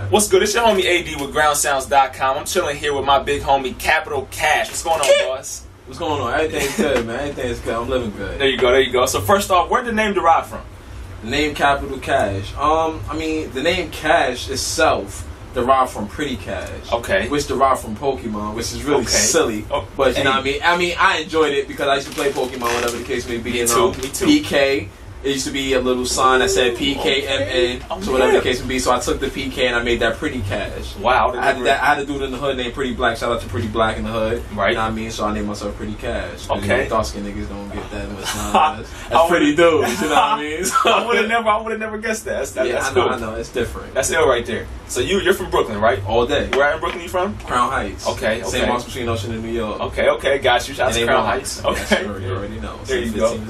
What's good? It's your homie AD with GroundSounds.com. I'm chilling here with my big homie Kapitol Kash. What's going on, boss? What's going on? Everything's good, man. Everything's good. I'm living good. There you go. So first off, where did the name derive from? The name Kapitol Kash. The name Cash itself derived from Pretty Cash. Okay. Which derived from Pokemon, which is really silly. Oh, but you know what I mean? I enjoyed it because I used to play Pokemon, whatever the case may be. Me too. PK. It used to be a little sign that said PKMN, so whatever the case may be. So I took the PK and I made that Pretty Cash. Wow. I had a dude in the hood named Pretty Black. Shout out to Pretty Black in the hood. Right. You know what I mean? So I named myself Pretty Cash. Okay. You know, dark skinned niggas don't get that much nonsense. That's pretty dudes, you know what I mean? So, I would have never guessed that. That's cool. cool. I know. It's different. That's ill right there. So you're from Brooklyn, right? All day. Where in Brooklyn you from? Crown Heights. Okay. Same box between Ocean and New York. Okay. Got you. Shout out to Crown Heights. Okay. Yes, sir, you already know. There you go.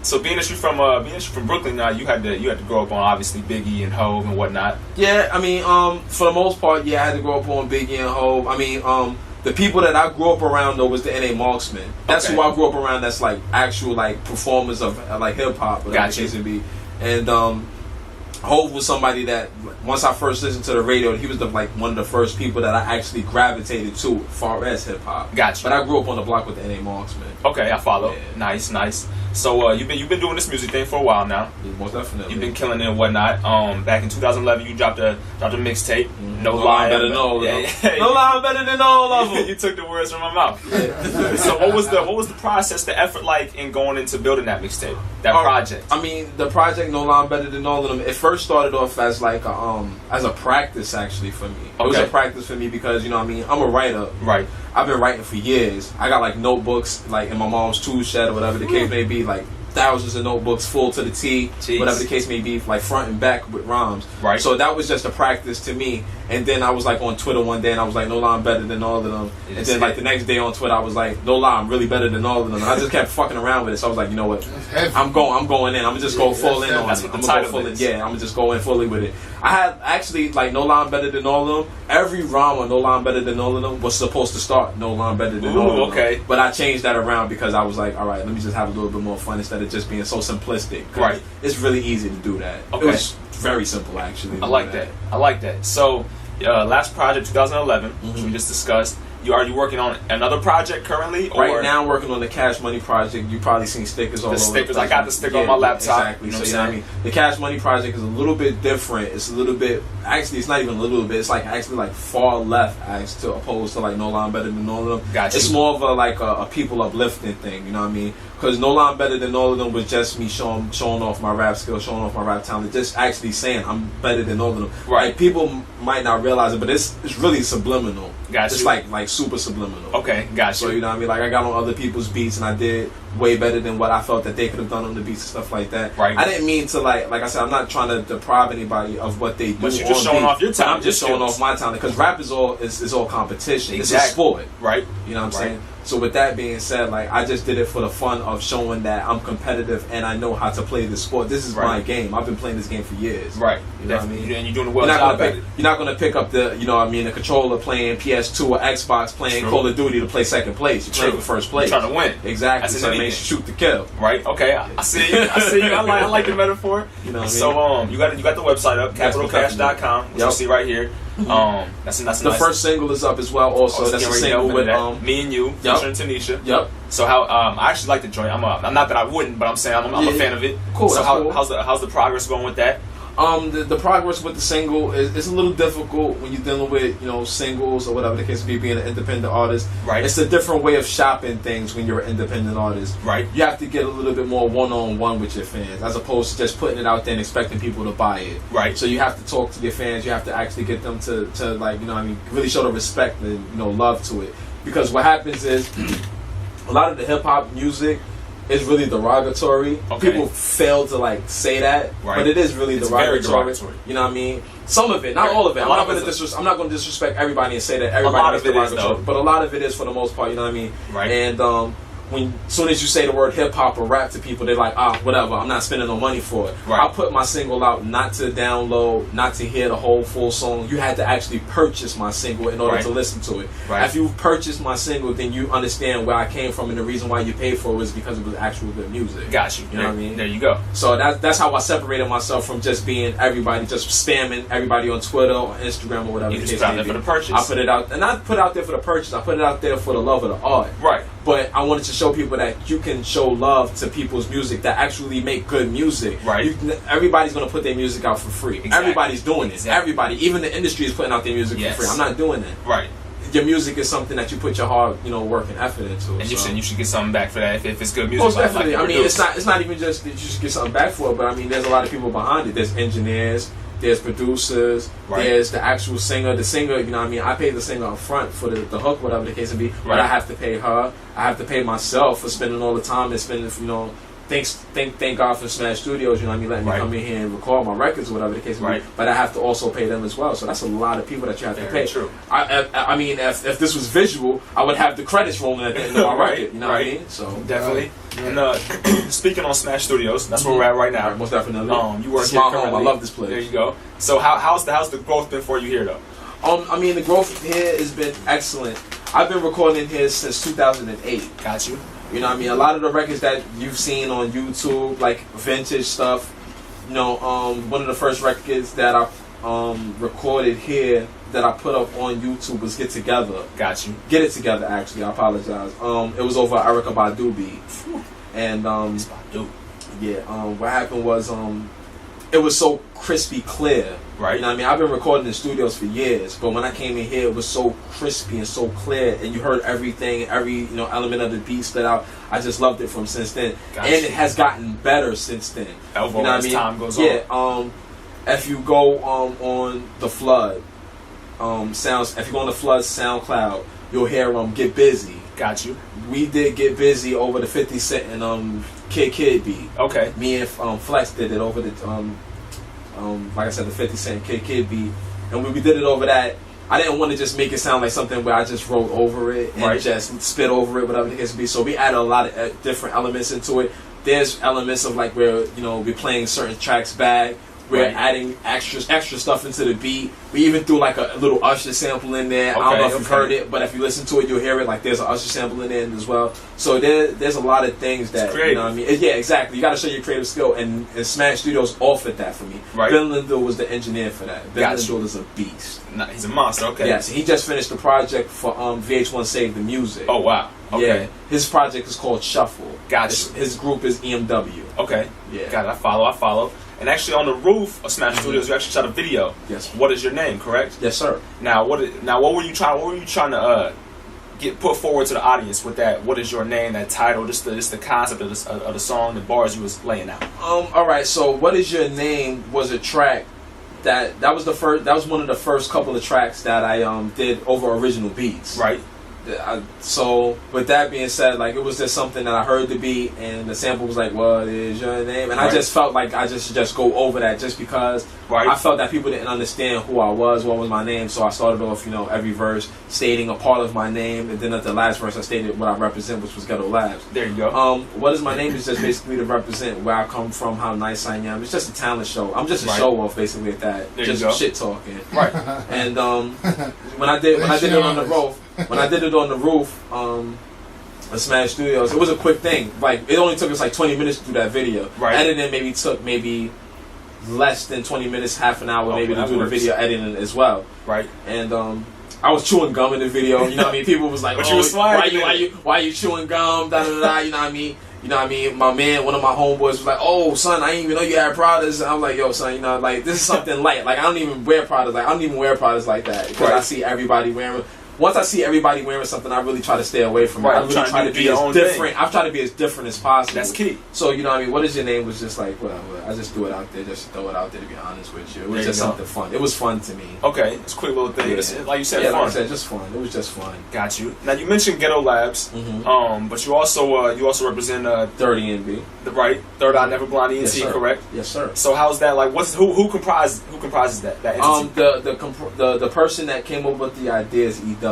So being that you're from Brooklyn now, you had to grow up on obviously Biggie and Hov and whatnot. Yeah, I mean, for the most part, I had to grow up on Biggie and Hov. I mean, the people that I grew up around though was the NA Marksmen. That's who I grew up around. That's like actual like performers of like hip hop, whatever the case may be. And Hov was somebody that once I first listened to the radio, he was one of the first people that I actually gravitated to, far as hip hop. Gotcha. But I grew up on the block with the NA Marksmen. Okay, I follow. Yeah. Nice. So you've been doing this music thing for a while now. Yeah, most definitely. You've been killing it and whatnot. Back in 2011, you dropped a mixtape. Mm-hmm. No lie, better than all of them. No lie, better than all of them. You took the words from my mouth. So what was the process, the effort like in going into building that mixtape, that project? I mean, the project No Lie Better Than All of Them. It first started off as like as a practice actually for me. It was a practice for me because you know what I mean. I'm a writer. Right. I've been writing for years. I got like notebooks like in my mom's tool shed or whatever the case may be, like thousands of notebooks full to the T, whatever the case may be, like front and back with rhymes. Right. So that was just a practice to me. And then I was like on Twitter one day and I was like, no lie, I'm better than all of them. And then like the next day on Twitter I was like, no lie, I'm really better than all of them. And I just kept fucking around with it. So I was like, you know what? I'm going in. I'm gonna just go full in on it. I'm gonna go full in. Yeah, I'm gonna just go in fully with it. I had actually like no lie, I'm better than all of them. Every rhyme on no lie, I'm better than all of them was supposed to start no lie, I'm better than all of them. But I changed that around because I was like, all right, let me just have a little bit more fun instead of just being so simplistic. Right. It's really easy to do that. Okay. It was very simple actually. I like that. So last project 2011, which we just discussed. Are you working on another project currently? Or? Right now I'm working on the Cash Money project. You probably seen stickers all over. The stickers. I got the sticker on my laptop. Exactly. So you know what I mean? The Cash Money project is a little bit different. It's a little bit, actually it's not even a little bit, it's like actually like far left as to opposed to like No Lie Better Than All of Them. Gotcha. It's more of a people uplifting thing, you know what I mean? Because No Lie Better Than All of Them was just me showing off my rap skills, showing off my rap talent, just actually saying I'm better than all of them. Right. Like people might not realize it, but it's really subliminal. Gotcha. It's like super subliminal. Okay, gotcha. So you know what I mean? Like I got on other people's beats and I did way better than what I felt that they could have done on the beats and stuff like that. Right. I didn't mean to like I said, I'm not trying to deprive anybody of what they do. But you're just showing off your talent. I'm just showing off my talent because rap is all competition. Exactly. It's a sport. Right. You know what I'm saying? So with that being said, like I just did it for the fun of showing that I'm competitive and I know how to play this sport. This is my game. I've been playing this game for years. Right. You know what I mean? And you're doing a well job at it. You're not gonna pick up the the controller playing PS2 or Xbox playing Call of Duty to play second place. You play for first place. You're trying to win. Exactly. So it makes you shoot to kill. Right. Okay. I see you. I like the metaphor. You know what I mean? So you got the website up, KapitolKash.com, which you see right here. That's the first single is up as well. Also, that's a single with me and you, featuring Tanisha. Yep. So how I actually like the joint. I'm not that I wouldn't, but I'm saying I'm a fan of it. Cool. So cool. how's the progress going with that? The progress with the single is a little difficult when you're dealing with singles or whatever the case may be, being an independent artist. Right. It's a different way of shopping things when you're an independent artist. Right. You have to get a little bit more one-on-one with your fans as opposed to just putting it out there and expecting people to buy it. Right. So you have to talk to your fans. You have to actually get them to like really show the respect and love to it. Because what happens is a lot of the hip hop music is really derogatory. Okay. People fail to say that, but it is really derogatory. Very derogatory. You know what I mean? Some of it, not all of it. I'm not going to disrespect everybody and say that everybody is derogatory, but a lot of it is for the most part. You know what I mean? Right. And as soon as you say the word hip hop or rap to people, they're like, whatever, I'm not spending no money for it. Right. I put my single out not to download, not to hear the whole full song. You had to actually purchase my single in order to listen to it. Right. If you purchased my single, then you understand where I came from, and the reason why you paid for it was because it was actual good music. Got you. You know what I mean? There you go. So that's how I separated myself from just being everybody, just spamming everybody on Twitter or Instagram or whatever. You just put out there for the purchase. I put it out, and I put it out there for the purchase. I put it out there for the love of the art. Right. But I wanted to show people that you can show love to people's music that actually make good music. Right. Everybody's going to put their music out for free. Exactly. Everybody's doing it. Everybody, even the industry is putting out their music for free. I'm not doing that. Right. Your music is something that you put your hard, work and effort into. And you should get something back for that if it's good music. Most definitely. Like it's not even just that you should get something back for it, but there's a lot of people behind it. There's engineers, there's producers, there's the actual singer. The singer, I pay the singer up front for the hook, whatever the case may be, but I have to pay her. I have to pay myself for spending all the time and spending, thank God for Smash Studios, letting me come in here and record my records or whatever the case may be. But I have to also pay them as well. So that's a lot of people that you have to pay. True. If this was visual, I would have the credits rolling at the end of my record. You know what I mean? So definitely. And speaking on Smash Studios, that's where we're at right now. Most definitely. You work it's here my currently. home. I love this place. There you go. So how's the growth been for you here though? The growth here has been excellent. I've been recording here since 2008. Got you. A lot of the records that you've seen on YouTube, like vintage stuff, one of the first records that I recorded here that I put up on YouTube was Get Together. Got you. Get It Together, actually. I apologize. It was over Erykah Badu beat. And, what happened was, it was so crispy clear. Right. I've been recording in studios for years, but when I came in here, it was so crispy and so clear, and you heard everything, every element of the beat split out. I just loved it from since then, and it has gotten better since then. As time goes on. Yeah. If you go on the Flood sounds, if you go on the Flood SoundCloud, you'll hear Get Busy. Got you. We did Get Busy over the 50 Cent and Kid beat. Okay. Me and Flex did it over the like I said, the 50 Cent Kid beat, and when we did it over that, I didn't want to just make it sound like something where I just wrote over it and just spit over it, whatever the case be. So we added a lot of different elements into it. There's elements of like where we're playing certain tracks back. We're adding extra stuff into the beat. We even threw like a little Usher sample in there. I don't know if you've heard it, but if you listen to it, you'll hear it. Like there's an Usher sample in there as well. So there's a lot of things that Yeah, exactly. You got to show your creative skill, and Smash Studios offered that for me. Right. Ben Lindell was the engineer for that. Ben Lindell is a beast. He's a monster. Okay. Yes, he just finished the project for VH1 Save the Music. Oh wow. Okay. Yeah, his project is called Shuffle. Gotcha. His group is EMW. Okay. Yeah. Got it. I follow. And actually, on the roof of Smash Studios, you actually shot a video. Yes. What is your name? Correct. Yes, sir. Now, what were you trying to get put forward to the audience with that? What is your name? That title, just the concept of the song, the bars you was laying out. All right. So, what is your name was a track that was the first. That was one of the first couple of tracks that I did over original beats. Right. So with that being said, like it was just something that I heard the beat and the sample was like, "What is your name?" And I just felt like I just go over that just because I felt that people didn't understand who I was, what was my name. So I started off, every verse stating a part of my name, and then at the last verse I stated what I represent, which was Ghetto Labs. There you go. What is my name is just basically to represent where I come from, how nice I am. It's just a talent show. I'm just a show off basically at that. There just shit talking. Right. And when I did it on the roof. When I did it on the roof, of Smash Studios, it was a quick thing. Like it only took us like 20 minutes to do that video. Right. Editing took less than 20 minutes, half an hour maybe to do the video editing as well. Right. And I was chewing gum in the video. You know what I mean? People was like, why you chewing gum? Da da da. You know what I mean? You know what I mean? My man, one of my homeboys was like, "Oh, son, I didn't even know you had Pradas." And I'm like, "Yo, son, like this is something light. Like I don't even wear Pradas. Like I don't even wear Pradas like that because I see everybody wearing." Once I see everybody wearing something, I really try to stay away from it. I really try to be as different. I've tried to be as different as possible. That's key. So, what I mean? What is your name was just like, whatever. I just threw it out there, just to throw it out there, to be honest with you. It was just something fun. It was fun to me. Okay. It's a quick little thing. Yeah. Like you said, fun. Like I said, just fun. It was just fun. Got you. Now, you mentioned Ghetto Labs, but you also represent 30 NB. Right? Third Eye Never Blind ENT, correct? Yes, sir. So how's that? Like, who comprises that entity? The person that came up with the idea is Edella.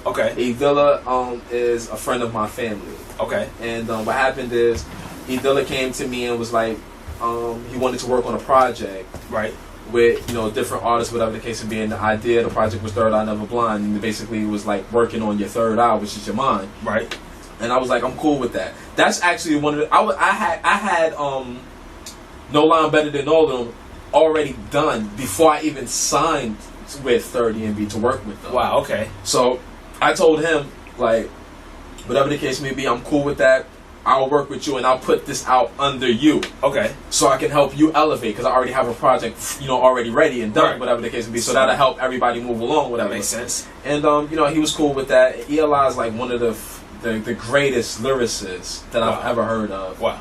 Okay. Idilla is a friend of my family. Okay. And what happened is, Idilla came to me and was like, he wanted to work on a project. Right. With, you know, different artists, whatever the case may be. And the idea of the project was Third Eye Never Blind. And basically it was like working on your third eye, which is your mind. Right. And I was like, I'm cool with that. That's actually one of the... I had No Line Better Than All of Them already done before I even signed with 30 MB to work with them. Wow, okay. So I told him, like, whatever the case may be, I'm cool with that. I'll work with you and I'll put this out under you. Okay. So I can help you elevate, because I already have a project, you know, already ready and done, right. Whatever the case may be. So that'll help everybody move along, whatever. That makes sense. And, you know, he was cool with that. Eli is like one of the greatest lyricists that I've ever heard of. Wow.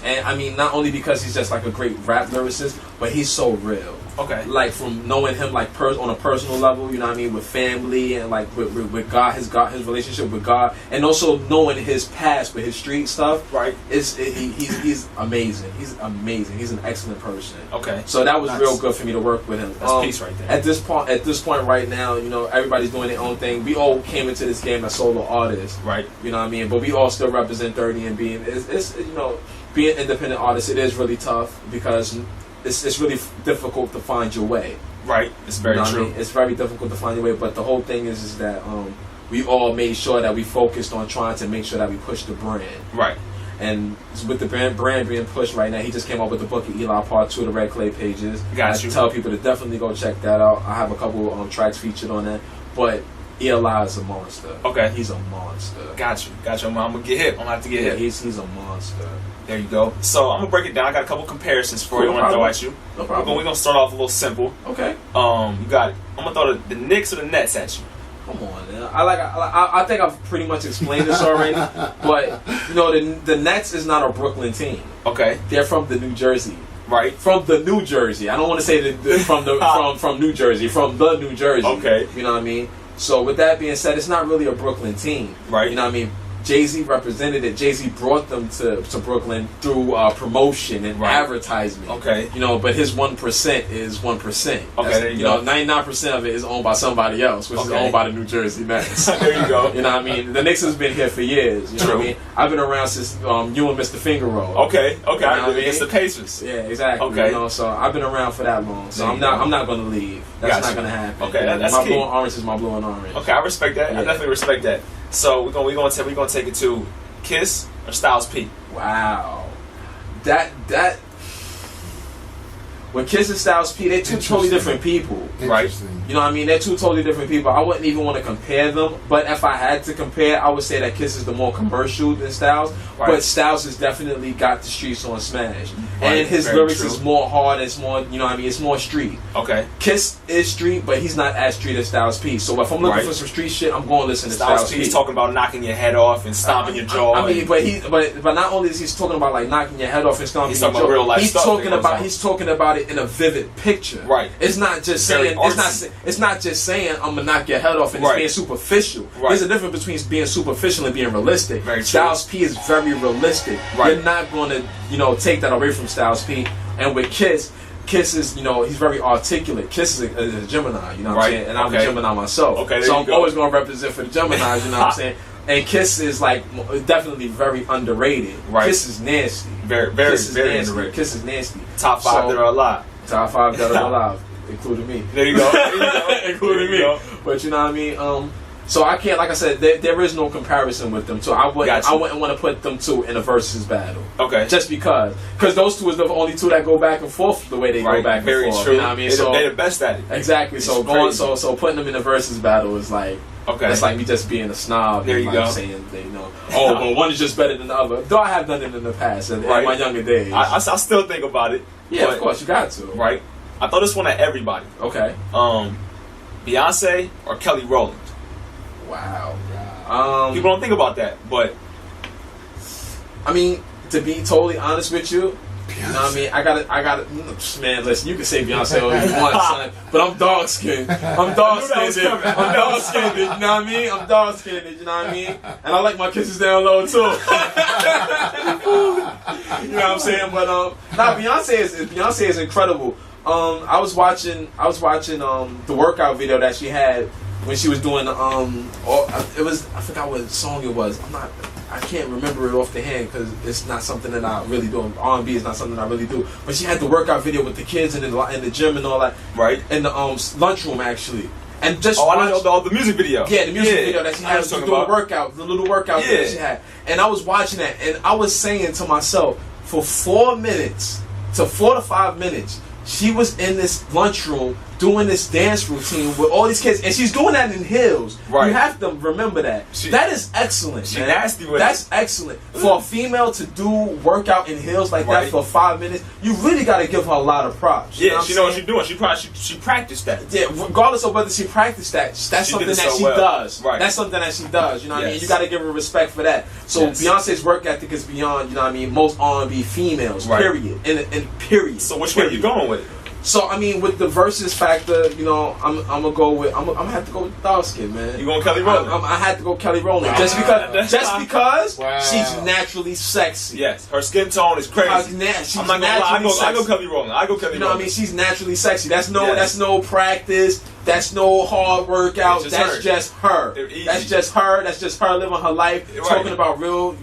And I mean, not only because he's just like a great rap lyricist, but he's so real. Okay. Like, from knowing him like on a personal level, you know what I mean, with family and like with God, his relationship with God, and also knowing his past with his street stuff. Right. He's amazing. He's amazing. He's an excellent person. Okay. So that was real good for me to work with him. That's peace right there. At this point right now, you know, everybody's doing their own thing. We all came into this game as solo artists. Right. You know what I mean? But we all still represent 30 and being it's you know, being independent artists, it is really tough because it's really difficult to find your way. Right. It's very true. I mean? It's very difficult to find your way, but the whole thing is that we all made sure that we focused on trying to make sure that we push the brand. Right. And with the brand being pushed right now, he just came up with the book of Eli Part 2, the Red Clay Pages. Got you. I tell people to definitely go check that out. I have a couple tracks featured on that, but Eli is a monster. Okay. He's a monster. Got you. I'm gonna get hit. I'm gonna have to get hit. He's a monster. There you go. So I'm gonna break it down. I got a couple comparisons for you. I want to throw at you. No problem. We're gonna start off a little simple. Okay. You got it. I'm gonna throw the Knicks or the Nets at you. Come on, man. I think I've pretty much explained this already, but you know the Nets is not a Brooklyn team. Okay. They're from the New Jersey. Right. From the New Jersey. I don't want to say from New Jersey. From the New Jersey. Okay. You know what I mean? So with that being said, it's not really a Brooklyn team. Right. You know what I mean? Jay-Z represented it. Jay-Z brought them to Brooklyn through promotion and advertisement. Okay. You know, but his 1% is 1%. Okay, there you go. 99% of it is owned by somebody else, which is owned by the New Jersey Nets. There you go. You know what I mean? The Knicks has been here for years. You know what I mean? I've been around since you and Mr. Finger Roll. Okay. You know it's the Pacers. Yeah, exactly. Okay. You know, so I've been around for that long. So I'm not going to leave. That's not going to happen. Okay, that's my key. Blue and orange is my blue and orange. Okay, I respect that. Yeah. I definitely respect that. So we're gonna take it to Kiss or Styles P. Wow, that when Kiss and Styles P, they're two totally different people, right? You know what I mean? They're two totally different people. I wouldn't even want to compare them, but if I had to compare, I would say that Kiss is the more commercial than Styles. Right. But Styles has definitely got the streets on smash, and his lyrics is more hard. It's more, you know what I mean? It's more street. Okay. Kiss is street, but he's not as street as Styles P. So if I'm looking for some street shit, I'm going to listen to Styles P. He's talking about knocking your head off and stomping your jaw. I mean, but not only is he talking about like knocking your head off and stomping your jaw, real life he's talking about it in a vivid picture. Right. It's not just saying it's not just saying I'm gonna knock your head off and it's being superficial. Right. There's a difference between being superficial and being realistic. Very Styles P is very realistic. Right. You're not gonna, you know, take that away from Styles P. And with Kiss is, you know, he's very articulate. Kiss is a Gemini, you know what I'm saying? And I'm a Gemini myself. Okay, so I'm always gonna represent for the Geminis, you know what I'm saying? And Kiss is like definitely very underrated. Right. Kiss is nasty. Very underrated. Kiss is nasty. Top 5 that are alive. Top 5 that are alive, including me. There you go. Including me. But you know what I mean? So I can't, like I said, there is no comparison with them. So I wouldn't want to put them two in a versus battle. Okay. Just because those two is the only two that go back and forth the way they go back and forth. Very true. You know what I mean? They're the best at it. Exactly. So putting them in a versus battle is like. Okay. That's like me just being a snob. There you go. Saying, you know, well, one is just better than the other. Though I have done it in the past, in my younger days. I still think about it. Yeah, of course, you got to. Right. I throw this one at everybody. Okay. Beyonce or Kelly Rowland? Wow. People don't think about that, but I mean, to be totally honest with you, you know what I mean? I gotta, man, listen, you can say Beyonce all you want, son, but I'm dark skinned. I'm dark skinned, you know what I mean? I'm dark skinned, you know what I mean? And I like my kisses down low, too. You know what I'm saying? But, Beyonce is incredible. I was watching the workout video that she had when she was doing the it was, I forgot what song it was. I can't remember it off the hand because it's not something that I really do. R&B is not something that I really do. But she had the workout video with the kids in the gym and all that. Right. In the lunchroom actually. And just I know the music video. Yeah, the music video that she had to do a workout, the little workout that she had. And I was watching that, and I was saying to myself, for 4 minutes to 4 to 5 minutes, she was in this lunchroom doing this dance routine with all these kids, and she's doing that in heels. Right. You have to remember that. That is excellent. She man. nasty with That's excellent for a female to do workout in heels like that for 5 minutes. You really got to give her a lot of props. Yeah, she know what she's doing. She practiced that. Yeah, regardless of whether she practiced that, that's something that she does. Right. That's something that she does. You know what I mean? You got to give her respect for that. So Beyonce's work ethic is beyond, you know what I mean, most R&B females. Right. Period. And period. So which way are you going with it? So I mean, with the versus factor, you know, I'm gonna go with I'm gonna have to go with dark skin, man. You going Kelly Rowland? I had to go Kelly Rowland just because she's naturally sexy. Yes, her skin tone is crazy. I'm not gonna lie. I go Kelly Rowland. You know what I mean? She's naturally sexy. That's no practice. That's no hard workout. That's just her. That's just her. That's just her living her life, talking about real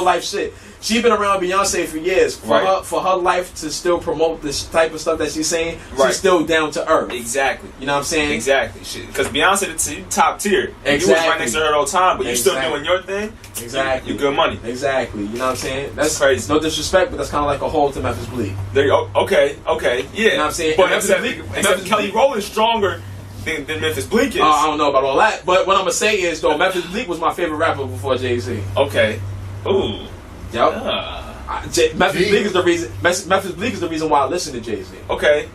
life shit. She's been around Beyonce for years. For her life to still promote this type of stuff that she's saying, she's still down to earth. Exactly. You know what I'm saying? Exactly. Because Beyonce, the top tier. Exactly. You was right next to her all the time, but you still doing your thing. Exactly. You good money. Exactly. You know what I'm saying? That's crazy. No disrespect, but that's kind of like a hold to Memphis Bleak. There you go. Okay. Yeah. You know what I'm saying? But Kelly Rowland's stronger than Memphis Bleak is. I don't know about all that, but what I'm gonna say is though, Memphis Bleak was my favorite rapper before Jay-Z. Okay. Ooh. Yep. Memphis Bleak is the reason. Memphis Bleak is the reason why I listen to Jay-Z. Okay.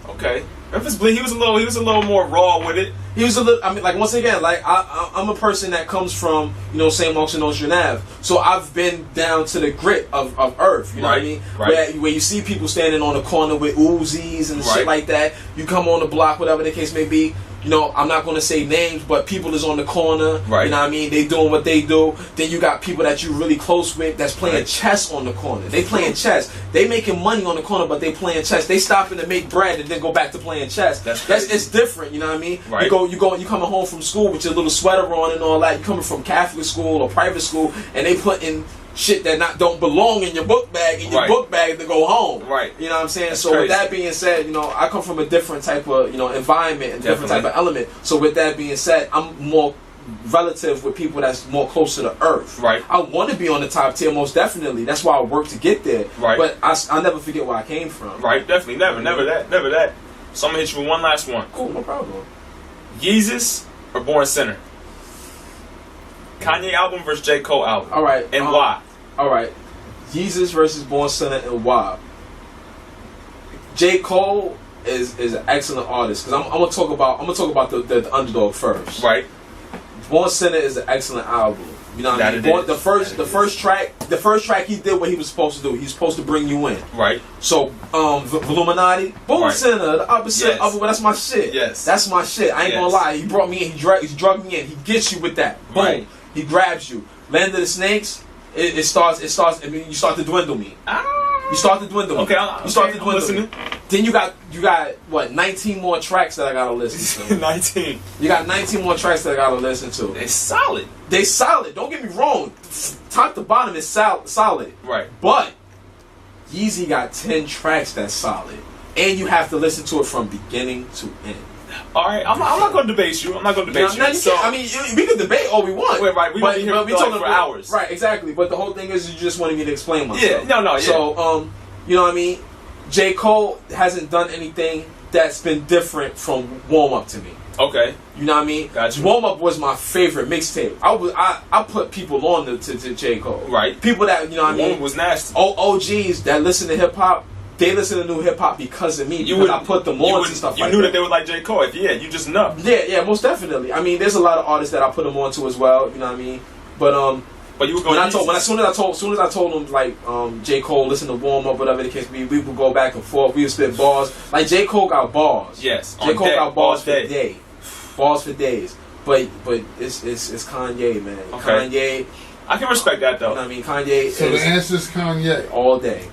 Memphis Bleak, he was a little more raw with it. He was a little. I mean, like once again, like I'm a person that comes from St. Mark's and Ocean Ave, so I've been down to the grit of earth. You know what I mean? Right. Where you see people standing on the corner with Uzis and shit like that. You come on the block, whatever the case may be. I'm not going to say names, but people is on the corner. Right. You know what I mean? They doing what they do. Then you got people that you really close with that's playing chess on the corner. They playing chess. They making money on the corner, but they playing chess. They stopping to make bread and then go back to playing chess. It's different. You know what I mean? Right. You coming home from school with your little sweater on and all that. You coming from Catholic school or private school, and they putting shit that don't belong in your book bag book bag to go home. Right. You know what I'm saying? So with that being said, I come from a different type of environment and different type of element. So with that being said, I'm more relative with people that's more close to the earth. Right. I want to be on the top tier most definitely. That's why I work to get there. Right. But I never forget where I came from. Right. Definitely. Never that. So I'm gonna hit you with one last one. Cool. No problem. Yeezus or Born Sinner? Kanye album versus J. Cole album. All right. And why? All right. Yeezus versus Born Sinner and why? J. Cole is an excellent artist because I'm gonna talk about the underdog first. Right. Born Sinner is an excellent album. You know what I mean? The first track he did what he was supposed to do. He's supposed to bring you in. Right. So, Illuminati, Born Sinner, the opposite of that's my shit. Yes. That's my shit. I ain't gonna lie. He brought me in. He drugged me in. He gets you with that. Boom. Right. He grabs you. Land of the Snakes. It starts. I mean, you start to dwindle me. You start to dwindle. Okay. You start to dwindle. Then you got what? 19 more tracks that I gotta listen to. 19. You got 19 more tracks that I gotta listen to. They're solid. Don't get me wrong. Top to bottom is solid. Right. But Yeezy got 10 tracks that's solid, and you have to listen to it from beginning to end. All right, I'm not going to debate you. I mean, we can debate all we want. Wait, right? We talking for hours. Right, exactly. But the whole thing is, you just wanted me to explain myself. Yeah, no. So, you know what I mean? J. Cole hasn't done anything that's been different from Warm Up to me. Okay. You know what I mean? Gotcha. Warm Up was my favorite mixtape. I put people on to J. Cole. Right. People that, you know what I mean? Warm Up was nasty. OGs that listen to hip hop. They listen to new hip hop because of me. Because I put them on and stuff like that. You knew that they would like J. Cole. You just know. Yeah, most definitely. I mean, there's a lot of artists that I put them on to as well. You know what I mean? But you were going. As soon as I told them like J. Cole, listen to Warm Up, whatever the case be, we would go back and forth. We would spit bars. Like J. Cole got bars. Yes. J. Cole got bars for days. Bars for days. But it's Kanye, man. Okay. Kanye. I can respect that though. You know what I mean? Kanye. So the answer is Kanye all day.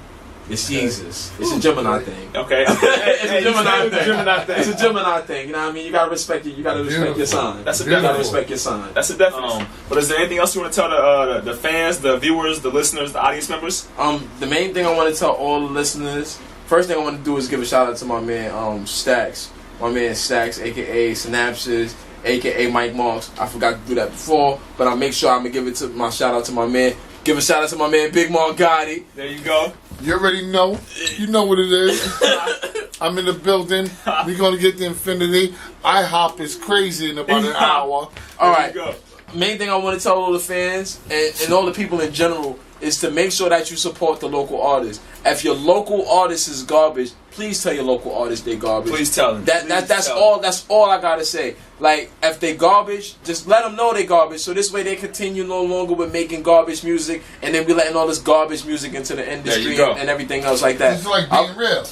It's Jesus. It's a Gemini thing. Okay. It's a Gemini It's a Gemini thing. It's a Gemini thing. You know what I mean? You gotta respect it. You gotta respect your sign. That's a You gotta definite. respect your sign. That's a definite. But is there anything else you want to tell the fans, the viewers, the listeners, the audience members? The main thing I want to tell all the listeners, first thing I want to do is give a shout out to my man Stacks. My man Stacks, aka Synapses, aka Mike Marks. I forgot to do that before, but I'll make sure I'm gonna give it to my shout out to my man. Give a shout out to my man Big Mark Gotti. There you go. You already know. You know what it is. I'm in the building. We're gonna get the Infinity. IHOP is crazy in about an hour. All right. There you go. Main thing I want to tell all the fans and all the people in general is to make sure that you support the local artists. If your local artist is garbage, please tell your local artist they garbage. Please tell them. That's all I gotta say. Like, if they garbage, just let them know they garbage. So this way they continue no longer with making garbage music, and then we letting all this garbage music into the industry and everything else like that. It's like being real.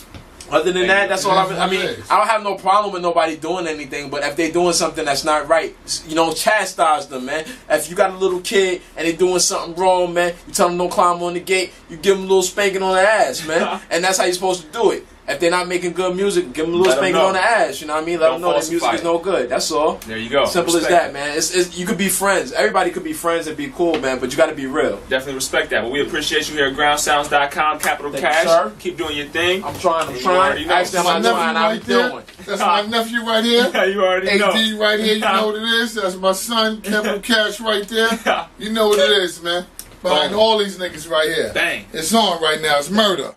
Other than that, that's all I mean. It is. I don't have no problem with nobody doing anything, but if they doing something that's not right, you know, chastise them, man. If you got a little kid and they doing something wrong, man, you tell them don't climb on the gate, you give them a little spanking on the ass, man. And that's how you're supposed to do it. If they're not making good music, give them a little spanking on the ass. You know what I mean? Let them know that music is no good. That's all. There you go. Simple as that, man. You could be friends. Everybody could be friends and be cool, man. But you got to be real. Definitely respect that. But we appreciate you here at GroundSounds.com, Kapitol Kash. Sir. Keep doing your thing. I'm trying. Actually, That's my nephew right there. That's my nephew right here. You already know. AD right here. You know what it is. That's my son, Kapitol Kash right there. You know what it is, man. Behind all these niggas right here. Bang. It's on right now. It's murder.